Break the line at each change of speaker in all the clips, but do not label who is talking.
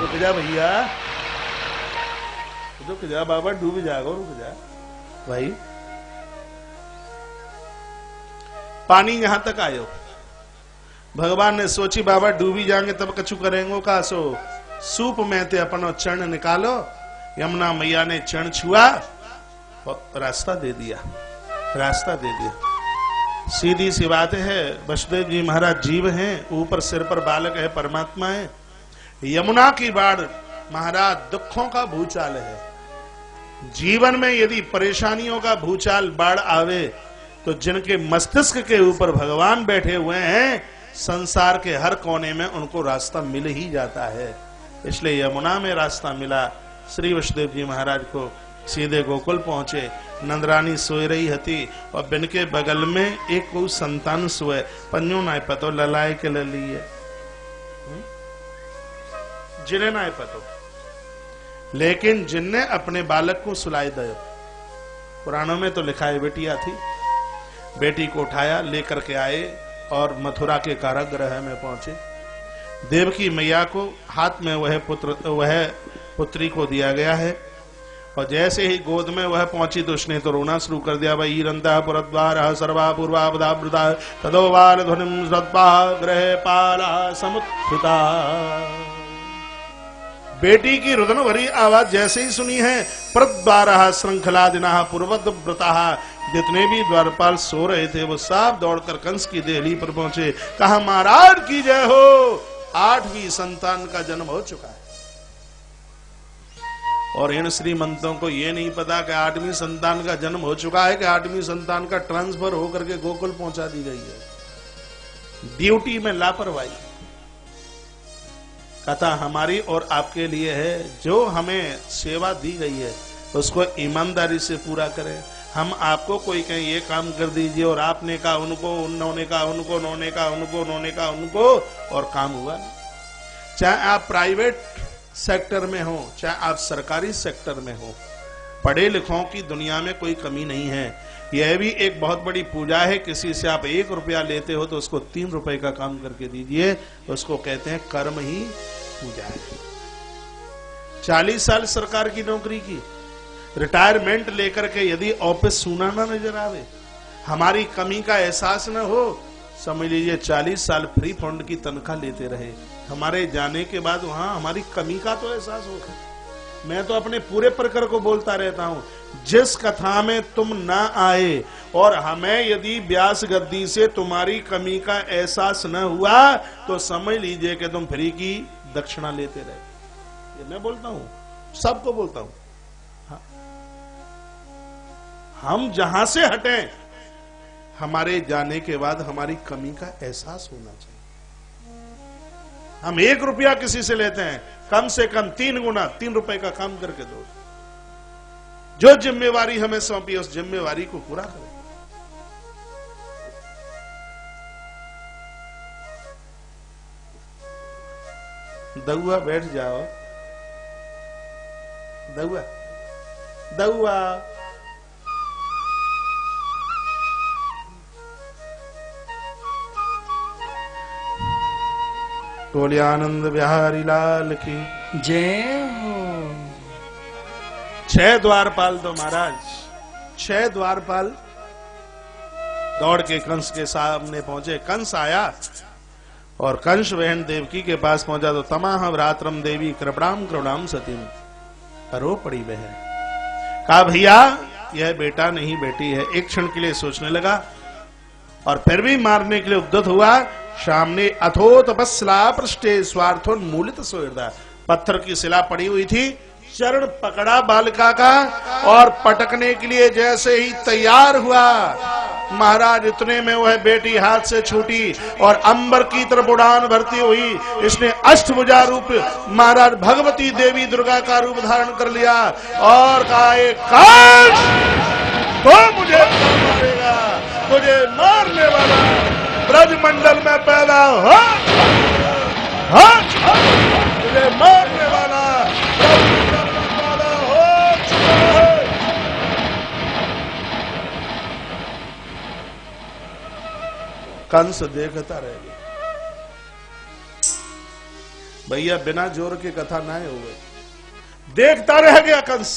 रुक जा भैया, रुक जा बाबा, डूब जाएगा, रुक जा भाई। पानी यहां तक आयो, भगवान ने सोची बाबा डूबी जाएंगे तब कछु करेंगे का, सो सूप में ते अपनो चरण निकालो। यमुना मैया ने चरण छुआ और रास्ता दे दिया, रास्ता दे दिया। सीधी सी बात है, वसुदेव जी महाराज जीव हैं, ऊपर सिर पर बालक है, परमात्मा है। यमुना की बाढ़ महाराज दुखों का भूचाल है। जीवन में यदि परेशानियों का भूचाल बाढ़ आवे तो जिनके मस्तिष्क के ऊपर भगवान बैठे हुए हैं, संसार के हर कोने में उनको रास्ता मिल ही जाता है। इसलिए यमुना में रास्ता मिला। श्री वसुदेव जी महाराज को सीधे गोकुल पहुंचे। नंदरानी सोई रही हती और बिन के बगल में एक को संतान सोए, पंजो नाय पतो ललाए के ललिए, जिन्हें नाय पतो, लेकिन जिनने अपने बालक को सुलाई दयो। पुराणों में तो लिखा है बेटिया थी, बेटी को उठाया, लेकर के आए और मथुरा के कारागृह में पहुंचे। देवकी मैया को हाथ में वह पुत्री को दिया गया है और जैसे ही गोद में वह पहुंची तो उसने तो रोना शुरू कर दिया। वही रंता पुरद्वार सर्वा पूर्वावधा तदो बाल ध्वनिम श्रद्धा ग्रह पाला समुत्थिता। बेटी की रुदन भरी आवाज जैसे ही सुनी है, प्रद्वार श्रृंखला दिना पूर्वद व्रता, जितने भी द्वारपाल सो रहे थे वो सब दौड़कर कंस की देहली पर पहुंचे। कहा महाराज की जय हो, 8वीं संतान का जन्म हो चुका है। और इन श्रीमंतों को ये नहीं पता कि 8वीं संतान का जन्म हो चुका है कि 8वीं संतान का ट्रांसफर होकर के गोकुल पहुंचा दी गई है। ड्यूटी में लापरवाही। कथा हमारी और आपके लिए है, जो हमें सेवा दी गई है उसको ईमानदारी से पूरा करें। हम आपको कोई कहें ये काम कर दीजिए और आपने कहा उनको, उन्होंने कहा उनको, उन्होंने कहा उनको, उन्होंने कहा उनको, और काम हुआ नहीं। चाहे आप प्राइवेट सेक्टर में हो, चाहे आप सरकारी सेक्टर में हो, पढ़े लिखों की दुनिया में कोई कमी नहीं है। यह भी एक बहुत बड़ी पूजा है। किसी से आप 1 रुपया लेते हो तो उसको 3 रुपए का काम करके दीजिए, उसको कहते हैं कर्म ही पूजा है। 40 साल सरकार की नौकरी की, रिटायरमेंट लेकर के यदि ऑफिस सूना ना नजर आवे, हमारी कमी का एहसास न हो, समझ लीजिए 40 साल फ्री फंड की तनख्वाह लेते रहे, हमारे जाने के बाद वहां हमारी कमी का तो एहसास होगा। मैं तो अपने पूरे प्रकर को बोलता रहता हूं, जिस कथा में तुम ना आए और हमें यदि व्यास गद्दी से तुम्हारी कमी का एहसास न हुआ तो समझ लीजिए कि तुम फ्री की दक्षिणा लेते रहे। ये मैं बोलता हूं, सबको बोलता हूं। हम जहां से हटें, हमारे जाने के बाद हमारी कमी का एहसास होना चाहिए। हम 1 रुपया किसी से लेते हैं, कम से कम 3 गुना 3 रुपए का काम करके दो। जो जिम्मेवारी हमें सौंपी उस जिम्मेवारी को पूरा करें। दउआ बैठ जाओ, दउआ दउआ बोलिए आनंद बिहारी लाल की
जय हो।
6 द्वारपाल तो महाराज, 6 द्वारपाल दौड़ के कंस के सामने पहुंचे। कंस आया और कंस बहन देवकी के पास पहुंचा तो तमाह भ्रात्रम देवी कृपणाम कृपणाम सतीम, रो पड़ी बहन। कहा भैया यह बेटा नहीं बेटी है। एक क्षण के लिए सोचने लगा और फिर भी मारने के लिए उद्यत हुआ। सामने अथो तपस्ला पृष्ठे स्वार्थोन्मूलित सोहृदा, पत्थर की शिला पड़ी हुई थी, चरण पकड़ा बालिका का और पटकने के लिए जैसे ही तैयार हुआ, महाराज इतने में वह बेटी हाथ से छूटी और अंबर की तरफ उड़ान भरती हुई इसने अष्टभुजा रूप महाराज भगवती देवी दुर्गा का रूप धारण कर लिया और कहा तो मुझे मारेगा, तुझे मारने वाला ब्रजमंडल में पैदा हो, तुझे मारने वाला ब्रजमंडल में पैदा हो चुका है। कंस देखता रह गया। भैया बिना जोर के कथा ना हो गई, देखता रह गया कंस।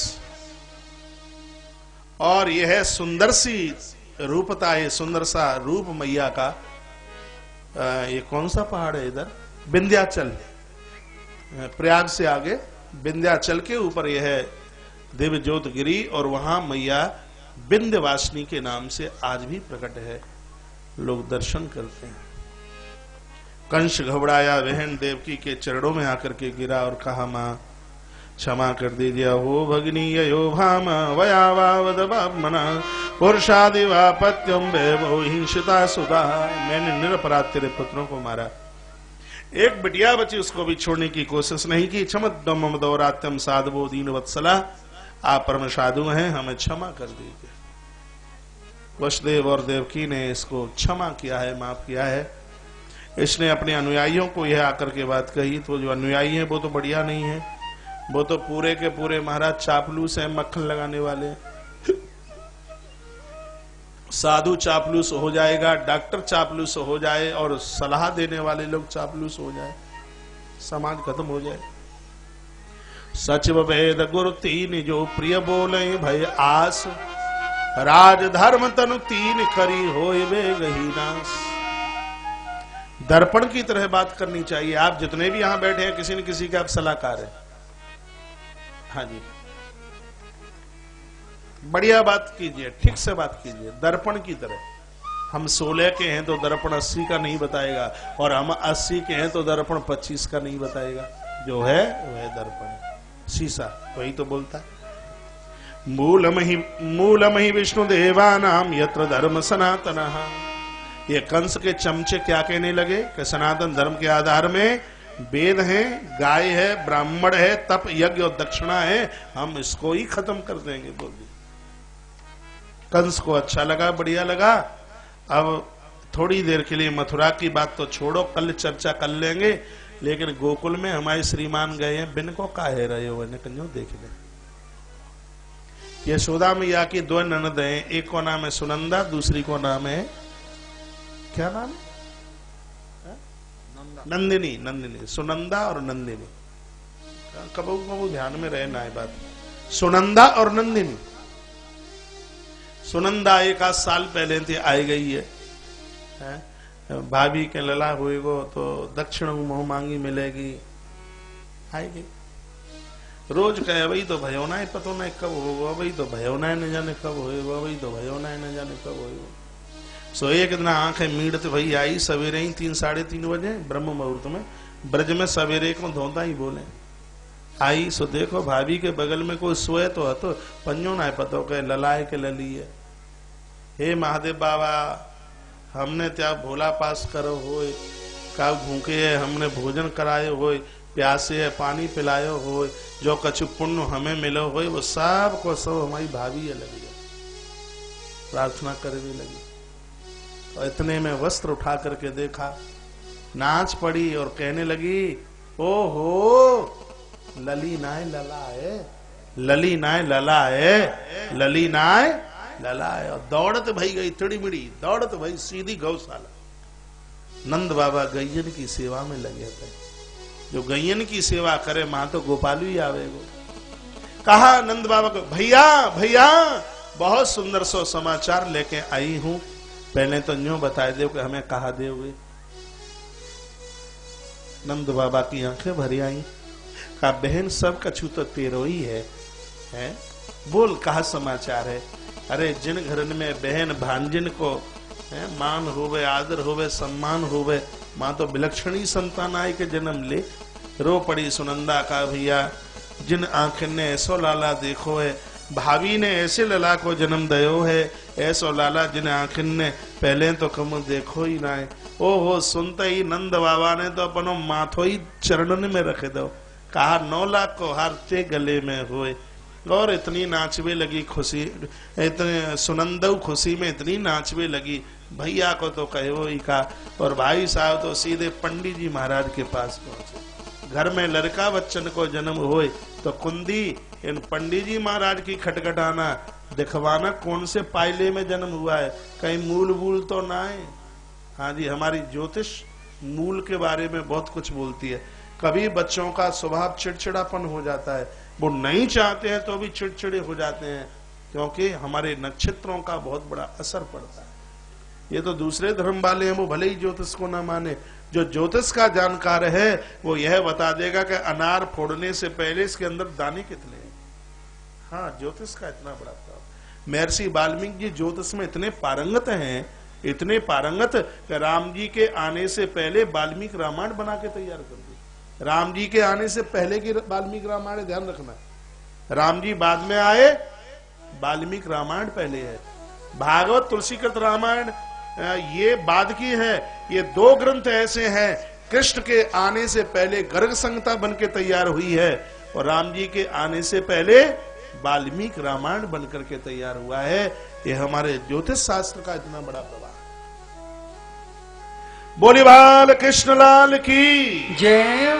और यह है सुंदर सी रूपता, ये सुंदर सा रूप मैया का। ये कौन सा पहाड़ है इधर? विंध्याचल, प्रयाग से आगे विंध्याचल के ऊपर यह है दिव्य ज्योतगिरी, और वहां मैया विंध्यवासिनी के नाम से आज भी प्रकट है, लोग दर्शन करते हैं। कंस घबराया, बहन देवकी के चरणों में आकर के गिरा और कहा, मां क्षमा कर दीजिए, हो भगिनी यो भाम वयावावदमना पुरुषादिवापत्यम वैभव हिंसिता सुधा। मैंने निरपराध तेरे पुत्रों को मारा, एक बिटिया बची उसको भी छोड़ने की कोशिश नहीं की। क्षमद्वम दौरात्यम साधवो दीन वत्सला, आप परम साधु हैं, हमें क्षमा कर दीजिए। वसुदेव और देवकी ने इसको क्षमा किया है, माफ किया है। इसने अपने अनुयायियों को यह आकर के बात कही, तो जो अनुयायी हैं वो तो बढ़िया नहीं है, वो तो पूरे के पूरे महाराज चापलूस हैं, मक्खन लगाने वाले। साधु चापलूस हो जाएगा, डॉक्टर चापलूस हो जाए, और सलाह देने वाले लोग चापलूस हो जाए, समाज खत्म हो जाए। सचिव वेद गुरु तीन जो प्रिय बोले भय आस, राज धर्म तनु तीन करी होय बेगही नास। दर्पण की तरह बात करनी चाहिए। आप जितने भी यहां बैठे हैं, किसी न किसी के आप सलाहकार हैं। हाँ जी, बढ़िया बात कीजिए, ठीक से बात कीजिए, दर्पण की तरह। हम 16 के हैं तो दर्पण 80 का नहीं बताएगा, और हम 80 के हैं तो दर्पण 25 का नहीं बताएगा। जो है वह दर्पण, शीशा वही तो बोलता है। मूलमहि विष्णु देवानाम यत्र धर्म सनातन। ये कंस के चमचे क्या कहने लगे कि सनातन धर्म के आधार में वेद है, गाय है, ब्राह्मण है, तप यज्ञ और दक्षिणा है, हम इसको ही खत्म कर देंगे। बोल दी। कंस को अच्छा लगा, बढ़िया लगा। अब थोड़ी देर के लिए मथुरा की बात तो छोड़ो, कल चर्चा कर लेंगे, लेकिन गोकुल में हमारे श्रीमान गए हैं, बिन को काहे रहे हो, कंजो देख ले। यशोदा मैया की 2 ननद हैं, एक को नाम है सुनंदा, दूसरी को नाम है, क्या नाम है? नंदिनी। नंदिनी, सुनंदा और नंदिनी, कबू कबू ध्यान में रहना है बात। सुनंदा और नंदिनी। सुनंदा 1 साल पहले थी, आई गई है, भाभी के लला हुए गो तो दक्षिण मुंह मांगी मिलेगी, आएगी। रोज कहे वही तो भयो ना, पतो ना कब होगा, वही तो भयो ना, न जाने कब होएगा, वही तो भयो ना, न जाने कब होएगा। सो एक दिन आंखें मीड़त भई आई, सवेरे ही 3 साढ़े 3 बजे ब्रह्म मुहूर्त में, ब्रज में सवेरे को धोता ही बोले आई। सो देखो भाभी के बगल में कोई सोए तो हतो, पंजो ना पतो के ललाए के लली है। हे महादेव बाबा, हमने त्या भोला पास करो होए, का भूखे है हमने भोजन करायो होए, प्यासे है पानी पिलायो होए, जो कछु पुण्य हमें मिलो होए, वो सब को सब हमारी भाभी है लगी, प्रार्थना करने लगी। और इतने में वस्त्र उठा करके देखा, नाच पड़ी और कहने लगी, ओहो लली नाय लला है, लली नाय लला है, लली नाय लला है। और दौड़त भई गई, तिड़ी-मिड़ी दौड़त भई सीधी गौशाला। नंद बाबा गैयन की सेवा में लगे थे, जो गैयन की सेवा करे मां तो गोपालू ही आवेगो। कहा नंद बाबा को, भैया भैया बहुत सुंदर सो समाचार लेके आई हूं, पहले तो न्यों बताए दे कि हमें कहा दे हुए। नंद बाबा की आंखें भरी आई, कहा बहन सब कछु तो तेरो ही है? बोल कहा समाचार है। अरे जिन घर में बहन भांजिन को मान होवे, आदर होवे, सम्मान होवे, मां तो विलक्षणी संतान आए के जन्म ले। रो पड़ी सुनंदा का, भैया जिन आंखन ने ऐसो लाला देखो है, भाभी ने ऐसे लला को जन्म दयो है, ऐसो लाला जिन आंखन ने पहले तो कम देखो ही ना है। ओहो सुनते ही नंद बाबा ने तो अपनो माथो ही चरणन में रखे दो। कहा 9 लाख को हार ते गले में होए। और इतनी नाचवे लगी खुशी, इतने सुनंदऊ खुशी में इतनी नाचवे लगी, भैया को तो कहो ही का। और भाई साहब तो सीधे पंडित जी महाराज के पास पहुंचे। घर में लड़का बच्चन को जन्म होए तो कुंदी इन पंडित जी महाराज की खटखटाना, दिखवाना कौन से पायले में जन्म हुआ है, कहीं मूल वूल तो ना है। हाँ जी, हमारी ज्योतिष मूल के बारे में बहुत कुछ बोलती है। कभी बच्चों का स्वभाव चिड़चिड़ापन हो जाता है, वो नहीं चाहते हैं तो भी चिड़चिड़े हो जाते हैं, क्योंकि हमारे नक्षत्रों का बहुत बड़ा असर पड़ता है। ये तो दूसरे धर्म वाले हैं, वो भले ही ज्योतिष को ना माने, जो ज्योतिष का जानकार है वो यह बता देगा कि अनार फोड़ने से पहले इसके अंदर दाने कितने हैं। हाँ, ज्योतिष का इतना बड़ा प्रभाव। महर्षि वाल्मीकि जी ज्योतिष में इतने पारंगत हैं, इतने पारंगत कि राम जी के आने से पहले वाल्मीकि रामायण बना के तैयार कर दी। राम जी के आने से पहले की वाल्मीकि रामायण, ध्यान रखना, राम जी बाद में आए, वाल्मीकि रामायण पहले है। भागवत तुलसीकृत रामायण ये बाद की है। ये दो ग्रंथ ऐसे हैं, कृष्ण के आने से पहले गर्ग संहिता बन के तैयार हुई है, और राम जी के आने से पहले वाल्मीकि रामायण बनकर के तैयार हुआ है। ये हमारे ज्योतिष शास्त्र का इतना बड़ा प्रभाव। बोली बाल कृष्ण लाल की
जय।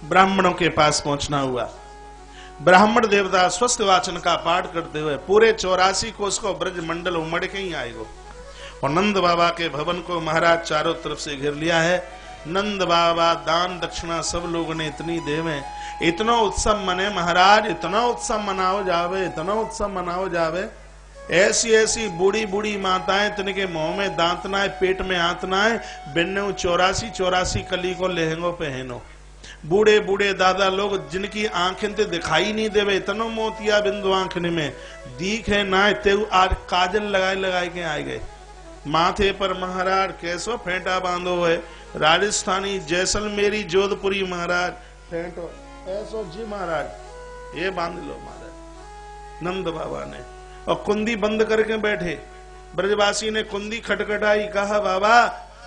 ब्राह्मणों के पास पहुंचना हुआ। ब्राह्मण देवता स्वस्थ वाचन का पाठ करते हुए पूरे 84 कोस को ब्रज मंडल उमड़ के ही आएगो, और नंद बाबा के भवन को महाराज चारों तरफ से घेर लिया है। नंद बाबा दान दक्षिणा सब लोगों ने इतनी देवे, इतना उत्सव मने महाराज, इतना उत्सव मनाओ जावे, इतना उत्सव मनाओ जावे। ऐसी ऐसी बूढ़ी बूढ़ी माताएं, तिनके मुंह में दांत ना है, पेट में हाथ ना है, बिन्ने 84 कली को लहंगो पहनो। बूढ़े बूढ़े दादा लोग जिनकी आंखें ते दिखाई नहीं देवे, इतनो मोतिया बिंदु आंखने में दिखे ना, ते आज काजल लगाए लगाए के आए गए। माथे पर महाराज कैसो फेंटा बांधो है, राजस्थानी जैसलमेरी जोधपुरी महाराज फेंटो ऐसो जी महाराज, ये बांध लो महाराज। नंद बाबा ने और कुंदी बंद करके बैठे। ब्रजवासी ने कुंदी खटखटाई, कहा बाबा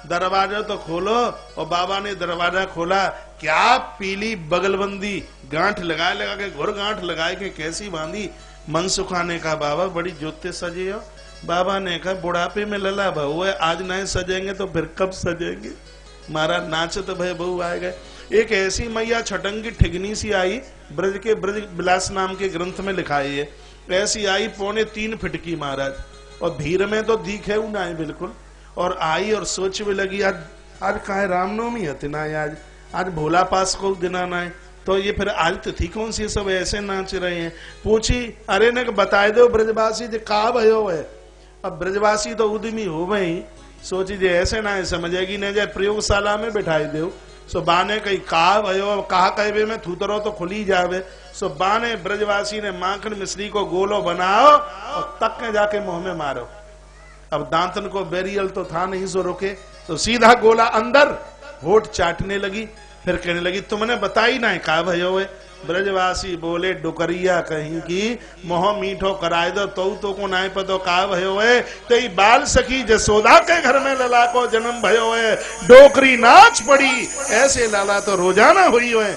दरवाजा तो खोलो, और बाबा ने दरवाजा खोला। क्या पीली बगलबंदी गांठ लगाए लगा के, घुर गांठ लगाए के कैसी बांधी। मन सुखाने का बाबा बड़ी जोते सजे हो। बाबा ने कहा बुढ़ापे में लला बहू है, आज नहीं सजेंगे तो फिर कब सजेंगे। महाराज नाचे तो भाई बहू आए गए। एक ऐसी मैया छटंगी ठिगनी सी आई, ब्रज के ब्रज विलास नाम के ग्रंथ में लिखा है, ऐसी आई 3.25 फीट की महाराज, और भीड़ में तो दिखे ना है बिल्कुल। और आई और सोच में लगी, आज काहे रामनवमी है ना, आज भोला पास को दिना ना है, तो ये फिर आज तिथि कौन सी, सब ऐसे नाच रहे हैं। पूछी, अरे ने बताए दो ब्रजवासी जे का भयो है। अब ब्रजवासी तो उद्यमी हो गई, सोची जे ऐसे ना है समझेगी नहीं, जाए प्रयोगशाला में बैठाई दो। सो बाने कही का भयो, कहा कहवे में थूतरो तो खुली जावे। सो बाने ब्रजवासी ने माखन मिश्री को गोलो बनाओ और तक के जाके मुंह में मारो। अब दांतन को बेरियल तो था नहीं, सो रोके, तो सीधा गोला अंदर, होठ चाटने लगी। फिर कहने लगी तुमने बताई ना का भयो है। ब्रजवासी बोले डुकरिया कहीं की, मोह मीठो कराए दो तो को नाय पतो का भयो है। तो बाल सखी जसोदा के घर में लला को जन्म भयो है, डोकरी नाच पड़ी, ऐसे लाला तो रोजाना हुई है।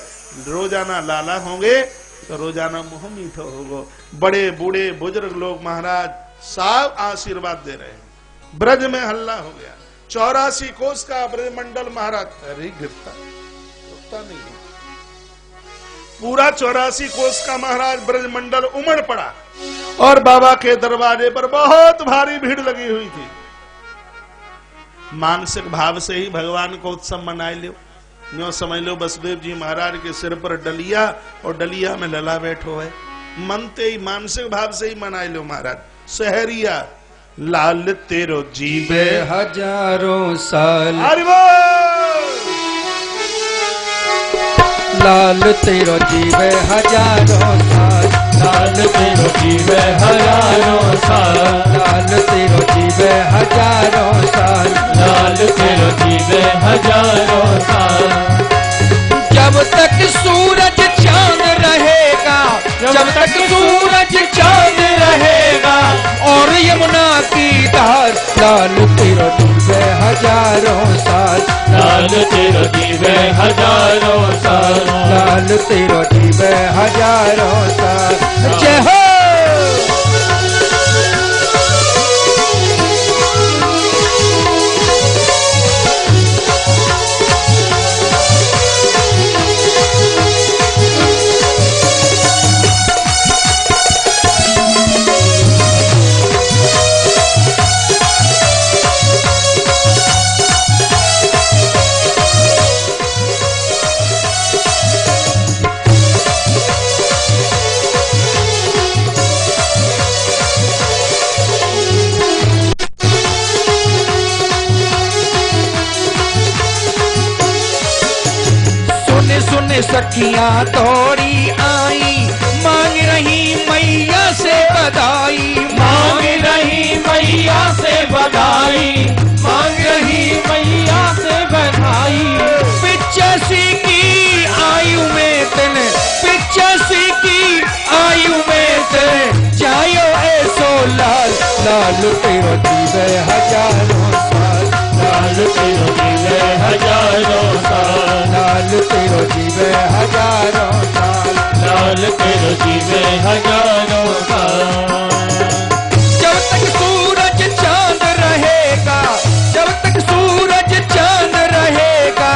रोजाना लाला होंगे तो रोजाना मोह मीठो होगो। बड़े बूढ़े बुजुर्ग लोग महाराज साफ आशीर्वाद दे रहे हैं। ब्रज में हल्ला हो गया। 84 कोस का ब्रज मंडल महाराज, अरे गिरता रुकता नहीं, पूरा 84 कोस का महाराज ब्रज मंडल उमड़ पड़ा, और बाबा के दरवाजे पर बहुत भारी भीड़ लगी हुई थी। मानसिक भाव से ही भगवान को उत्सव मनाए लो। यूं समझ लो वसुदेव जी महाराज के सिर पर डलिया, और डलिया में लला बैठो है। मनते ही मानसिक भाव से ही मनाए लो महाराज। सहरिया लाल तेरो जीवे
हजारों साल,
अरे वो
लाल तेरो जीवे हजारों साल,
लाल तेरो जीवे हजारों साल,
लाल तेरो जीवे हजारों साल,
लाल तेरो जीवे हजारों साल।
जब तक सूरज चांद रहेगा, जब तक सूरज चांद रहेगा, और यमुना की धार, लाल तेरो जीवे हजारों साल,
लाल तेरो जीवे हजारों साल,
लाल तेरो जीवे हजारों साल। जय हो। सखियां दौड़ी आई, मांग रही मैया से बधाई,
मांग रही मैया से बधाई, मांग रही मैया से बधाई।
85 की आयु में तेने, 85 की आयु में तेने जायो ऐसो लाल, लाल तेरो जीवे हजारों साल,
लाल तेरो जीवे हजारों साल,
लाल तेरो जीवे हजारों साल,
लाल तेरो जीवे हजारों साल।
जब तक सूरज चांद रहेगा, जब तक सूरज चांद रहेगा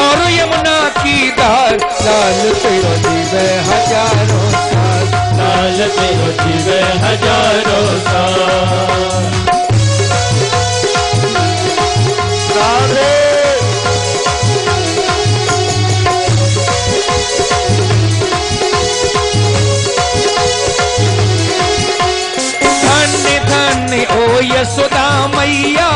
और यमुना की धार, लाल तेरो जीवे हजारों साल,
लाल तेरो जीवे हजारों साल।
राधे
धन्य धन्य ओ यशोदा मैया,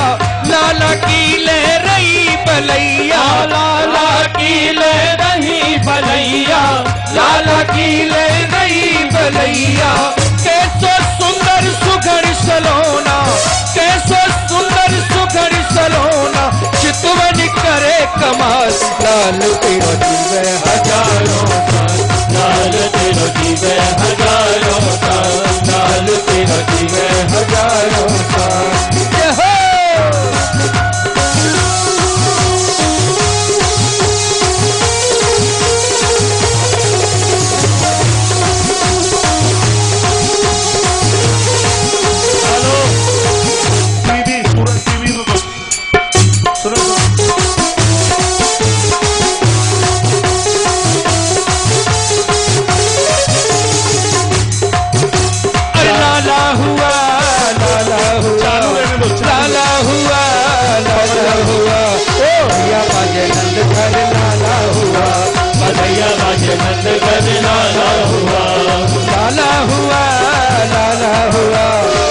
लाला की ले रही बलैया,
लाला की ले रही भलैया,
लाला की ले रही बलैया। कैसो सुंदर सुघड़ सलोना, कैसो सुंदर सुघड़ सलोना, चितवन करे कमाल, लाल तेरो जीवे हजारों साल,
लाल तेरो जीवे हजारों साल,
लाल तेरो जीवे हजारों साल। जय हो।
हेलो टीवी पूरा टीवी में सुनो सुनो
लाला हुआ, लाला हुआ,
चालू रहने दो, चालू
लाला हुआ, लाला हुआ, ओ भैया बाजे नंद घर लाला हुआ,
बधैया बाजे नंद घर लाला हुआ,
लाला हुआ, लाला हुआ,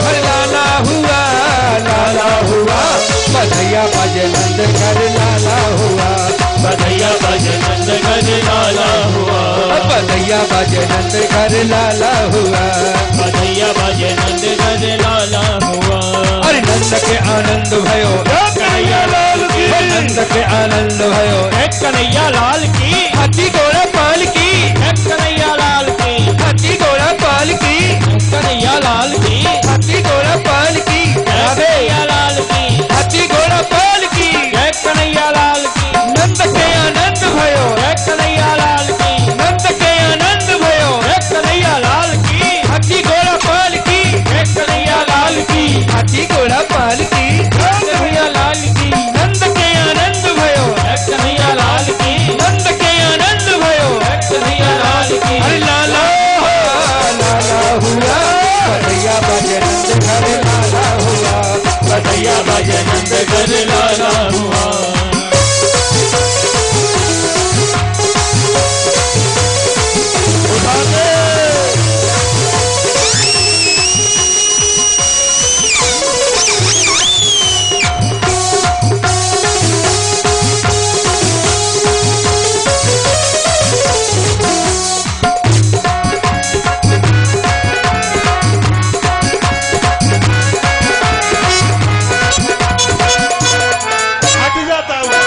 हर लाला हुआ, लाला हुआ, बधैया बाजे नंद घर लाला हुआ,
बधैया बाजे नंद घर लाला हुआ,
बधैया बाजे नंद घर लाला हुआ।
बधैया बाजे नंद घर लाला हुआ।
अरे नंद के आनंद भयो,
कन्हैया लाल की,
नंद के आनंद भयो,
एक कन्हैया लाल की,
हाथी घोड़ा पाल की,
एक कन्हैया लाल की,
हाथी घोड़ा पाल की,
एक कन्हैया लाल की,
हाथी घोड़ा पाल की,
एक कन्हैया लाल की,
हाथी घोड़ा पाल की।
एक कन्हैया लाल की,
नंद के आनंद भयो,
एक कन्हैया लाल की,
नंद के आनंद भयो,
एक कन्हैया लाल की,
हाथी घोड़ा पाल की,
एक कन्हैया लाल की,
हाथी घोड़ा पाल की,
एक कन्हैया लाल की,
नंद के आनंद भयो,
एक कन्हैया लाल की,
नंद के आनंद भयो।
एक कन्हैया लाल की।
अरे लाला लाला हुआ, बधैया बाजे नंद घर लाला हुआ,
बधैया बाजे नंद घर लाला हुआ।
उठा दे हट जाता हूँ।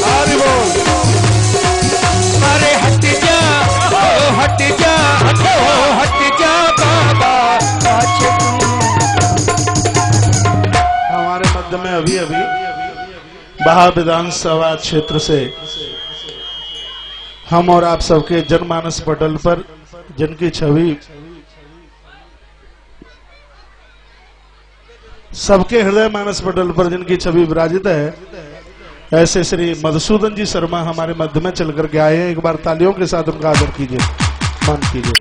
हरि बोल।
अरे हट जा, ओ हट जा, ओ हट जा बाबा, पाछे तू।
हमारे मध्य में अभी अभी बहा विधानसभा क्षेत्र से हम और आप सबके जनमानस पटल पर जिनकी छवि सबके हृदय मानस पटल पर जिनकी छवि विराजित है, ऐसे श्री मधुसूदन जी शर्मा हमारे मध्य में चल करके आए हैं। एक बार तालियों के साथ उनका आदर कीजिए, मान कीजिए।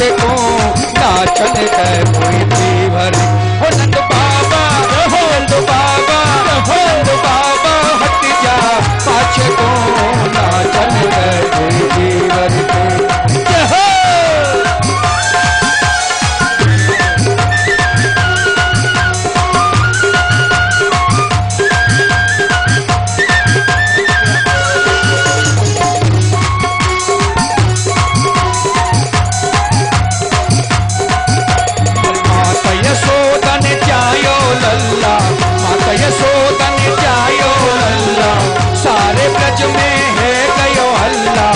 पाछे को नाचन कर कोई भी भर हो नंद बाबा हो नंद बाबा हो नंद बाबा हट जा पाछे को नाचन कर कोई भी भर जय हो। यशोदन जायो लल्ला सारे ब्रज में है गयो हल्ला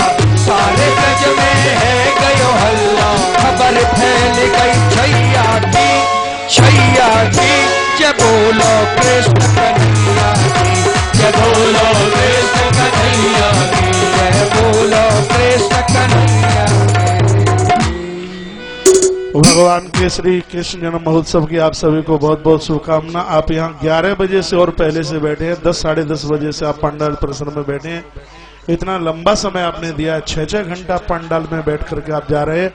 सारे ब्रज में है गयो हल्ला खबर फैल गई छैया की जय बोलो कृष्ण कन्हैया की जय बोलो कृष्ण कन्हैया की जय बोलो कृष्ण कन्हैया।
भगवान के श्री कृष्ण जन्म महोत्सव की आप सभी को बहुत बहुत शुभकामना। आप यहाँ 11 बजे से और पहले से बैठे हैं, 10 साढ़े 10 बजे से आप पंडाल परिसर में बैठे हैं। इतना लंबा समय आपने दिया, 6-6 घंटा पंडाल में बैठ करके आप जा रहे हैं।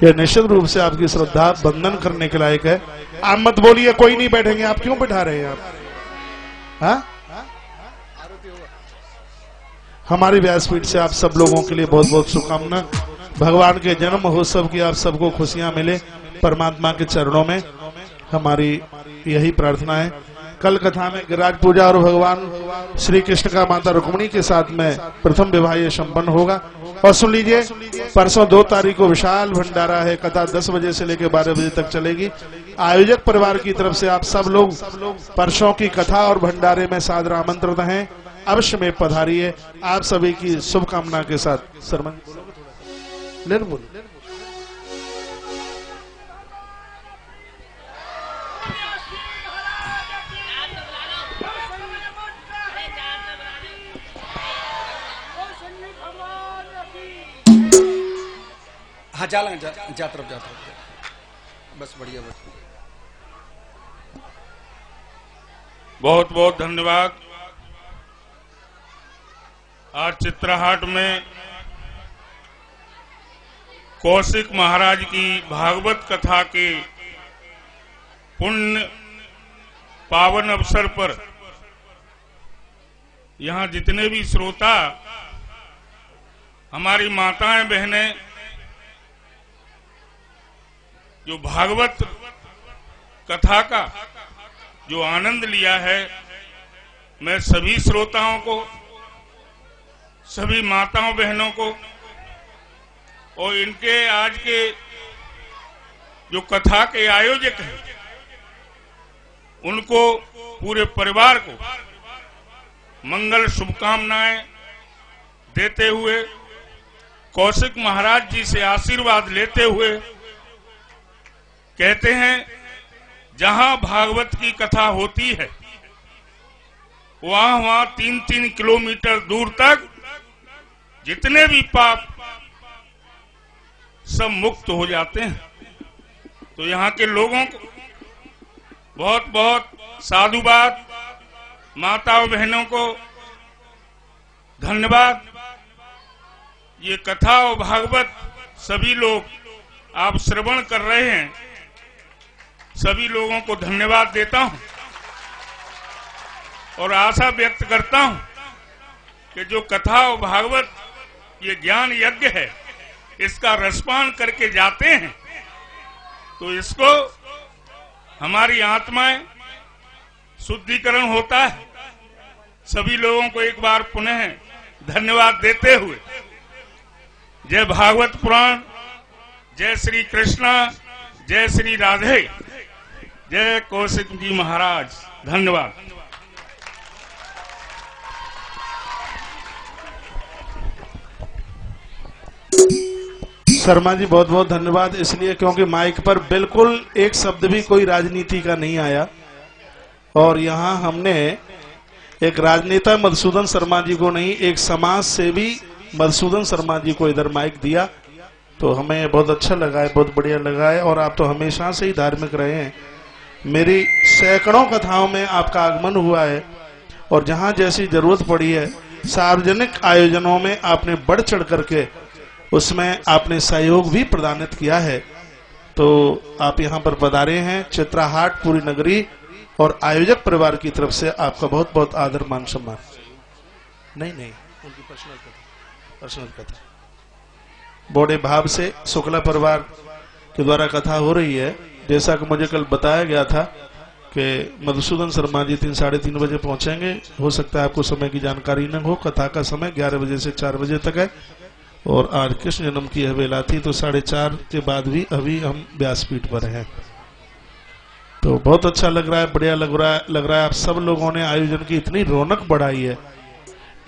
यह निश्चित रूप से आपकी श्रद्धा बंधन करने के लायक है। आप मत बोलिए कोई नहीं बैठेंगे, आप क्यों बैठा रहे हैं आप? हाँ, हमारी व्यासपीठ से आप सब लोगों के लिए बहुत बहुत शुभकामना। भगवान के जन्म महोत्सव की आप सबको खुशियां मिले, परमात्मा के चरणों में हमारी यही प्रार्थना है। कल कथा में गिरिराज पूजा और भगवान श्री कृष्ण का माता रुक्मिणी के साथ में प्रथम विवाह ये संपन्न होगा। और सुन लीजिए, परसों 2 तारीख को विशाल भंडारा है। कथा 10 बजे से लेकर 12 बजे तक चलेगी। आयोजक परिवार की तरफ से आप सब लोग परसों की कथा और भंडारे में सादर आमंत्रित हैं। अवश्य में पधारिए। आप सभी की शुभकामना के साथ सरमन ले लो, बोलो।
हाँ जा तरफ बस बढ़िया बस।
बहुत बहुत धन्यवाद। आज चित्रहाट में कौशिक महाराज की भागवत कथा के पुण्य पावन अवसर पर यहाँ जितने भी श्रोता, हमारी माताएं बहनें जो भागवत कथा का जो आनंद लिया है, मैं सभी श्रोताओं को, सभी माताओं बहनों को और इनके आज के जो कथा के आयोजक हैं उनको, पूरे परिवार को मंगल शुभकामनाएं देते हुए, कौशिक महाराज जी से आशीर्वाद लेते हुए कहते हैं, जहां भागवत की कथा होती है वहां 3-3 किलोमीटर दूर तक जितने भी पाप सब मुक्त हो जाते हैं। तो यहाँ के लोगों को बहुत बहुत साधुवाद, माताओं बहनों को धन्यवाद। ये कथा और भागवत सभी लोग आप श्रवण कर रहे हैं, सभी लोगों को धन्यवाद देता हूं और आशा व्यक्त करता हूं कि जो कथा और भागवत ये ज्ञान यज्ञ है, इसका रसपान करके जाते हैं तो इसको हमारी आत्माएं शुद्धिकरण होता है। सभी लोगों को एक बार पुनः धन्यवाद देते हुए जय भागवत पुराण, जय श्री कृष्णा, जय श्री राधे, जय कौशिक जी महाराज। धन्यवाद।
शर्मा जी बहुत बहुत धन्यवाद। इसलिए क्योंकि माइक पर बिल्कुल एक शब्द भी कोई राजनीति का नहीं आया और यहाँ हमने एक राजनेता मधुसूदन शर्मा जी को नहीं, एक समाज सेवी मधुसूदन शर्मा जी को इधर माइक दिया, तो हमें बहुत अच्छा लगा है, बहुत बढ़िया लगा है। और आप तो हमेशा से ही धार्मिक रहे हैं। मेरी सैकड़ों कथाओं में आपका आगमन हुआ है और जहाँ जैसी जरूरत पड़ी है सार्वजनिक आयोजनों में आपने बढ़ चढ़ करके उसमें आपने सहयोग भी प्रदानित किया है। तो आप यहाँ पर पधारे हैं, चित्राहाट पूरी नगरी और आयोजक परिवार की तरफ से आपका बहुत बहुत आदर मान सम्मान। नहीं उनकी पर्सनल कथा बड़े भाव से शुक्ला परिवार के द्वारा कथा हो रही है। जैसा कि मुझे कल बताया गया था कि मधुसूदन शर्मा जी 3 साढ़े 3 बजे पहुंचेंगे। हो सकता है आपको समय की जानकारी न हो। कथा का समय 11 बजे से 4 बजे तक है और आज कृष्ण जन्म की हवेला थी, तो 4:30 के बाद भी अभी हम व्यासपीठ पर हैं। तो बहुत अच्छा लग रहा है, बढ़िया लग रहा है। आप सब लोगों ने आयोजन की इतनी रौनक बढ़ाई है,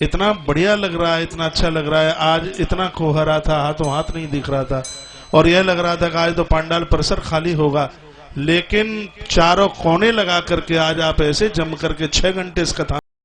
इतना बढ़िया लग रहा है, इतना अच्छा लग रहा है। आज इतना कोहरा था, हाथों हाथ नहीं दिख रहा था और यह लग रहा था कि आज तो पंडाल परिसर खाली होगा, लेकिन चारों कोने लगा करके आज आप ऐसे जम करके 6 घंटे इस कथा